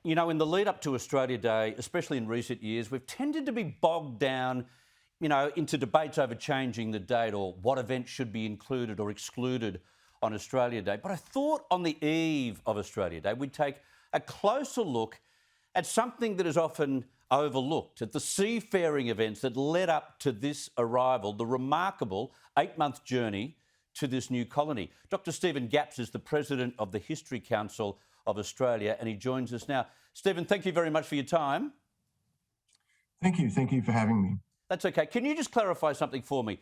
You know, in the lead up to Australia Day, especially in recent years, we've tended to be bogged down, into debates over changing the date or what events should be included or excluded on Australia Day. But I thought on the eve of Australia Day, we'd take a closer look at something that is often overlooked, at the seafaring events that led up to this arrival, the remarkable 8-month journey to this new colony. Dr. Stephen Gapps is the president of the History Council of Australia, and he joins us now. Stephen, thank you very much for your time. Thank you. Thank you for having me. That's okay. Can you just clarify something for me?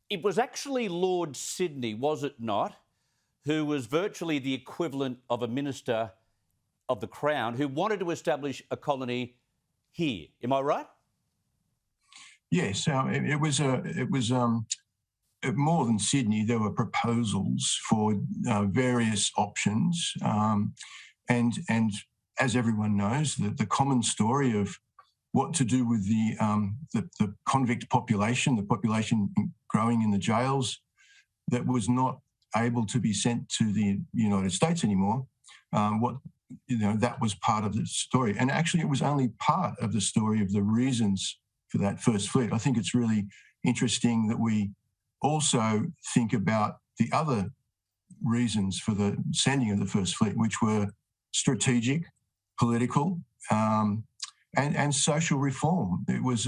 It was actually Lord Sydney, was it not, who was virtually the equivalent of a minister of the Crown who wanted to establish a colony here. Am I right? Yes, it was more than Sydney. There were proposals for various options, and as everyone knows, the common story of what to do with the convict population, the population growing in the jails, that was not able to be sent to the United States anymore. That was part of the story, and actually, it was only part of the story of the reasons for that first fleet. I think it's really interesting that we also think about the other reasons for the sending of the first fleet, which were strategic, political, and social reform. It was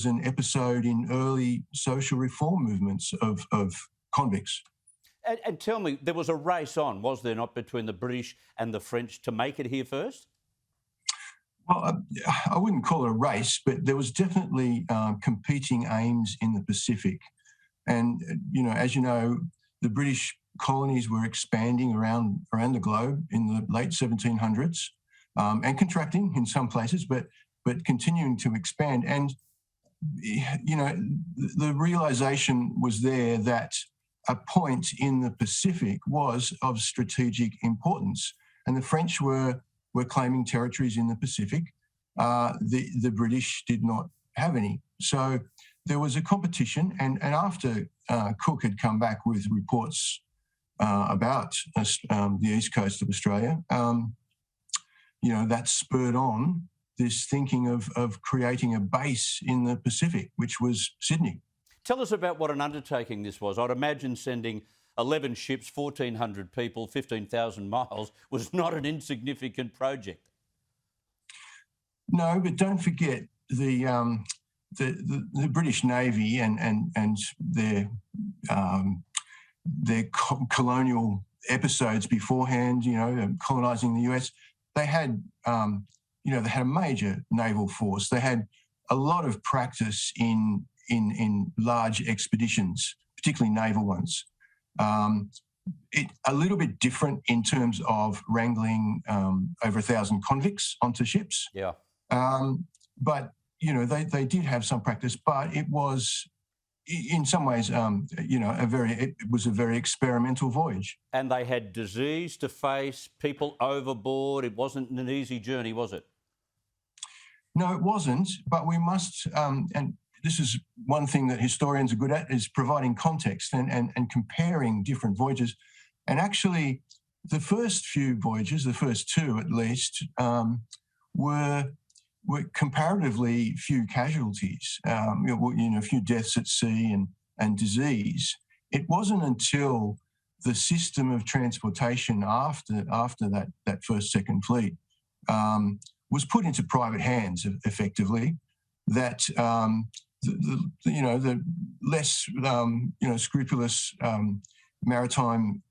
an episode in early social reform movements of convicts. And tell me, there was a race on, was there not, between the British and the French to make it here first? Well, I wouldn't call it a race, but there was definitely competing aims in the Pacific. And, as you know, the British colonies were expanding around the globe in the late 1700s and contracting in some places, but continuing to expand. And, the realization was there that a point in the Pacific was of strategic importance. And the French were claiming territories in the Pacific. The British did not have any. So there was a competition. And after Cook had come back with reports about the east coast of Australia, that spurred on this thinking of creating a base in the Pacific, which was Sydney. Tell us about what an undertaking this was. I'd imagine sending 11 ships, 1,400 people, 15,000 miles was not an insignificant project. No, but don't forget the British Navy and their colonial episodes beforehand, colonising the US. They had they had a major naval force. They had a lot of practice in large expeditions, particularly naval ones. A little bit different in terms of wrangling over 1,000 convicts onto ships. Yeah. But they did have some practice, but it was in some ways it was a very experimental voyage. And they had disease to face, people overboard. It wasn't an easy journey, was it? No, it wasn't. But we must and this is one thing that historians are good at, is providing context and comparing different voyages. And actually, the first few voyages, the first two at least, were comparatively few casualties, a few deaths at sea and disease. It wasn't until the system of transportation after that first, second fleet was put into private hands effectively that the less scrupulous maritime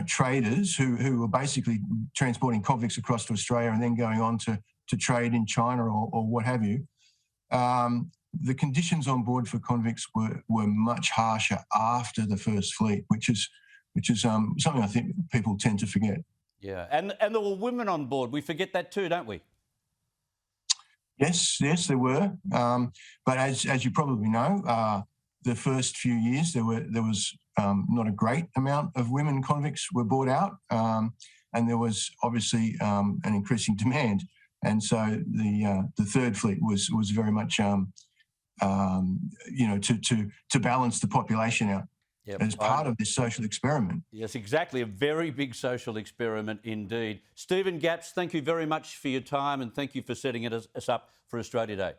traders who were basically transporting convicts across to Australia and then going on to trade in China or what have you. The conditions on board for convicts were much harsher after the first fleet, which is something I think people tend to forget. Yeah, and there were women on board. We forget that too, don't we? Yes, there were. But as you probably know, the first few years there was not a great amount of women convicts were brought out, and there was obviously an increasing demand, and so the third fleet was very much to balance the population out. Yep. as part of this social experiment. Yes, exactly. A very big social experiment indeed. Stephen Gapps, thank you very much for your time and thank you for setting us up for Australia Day.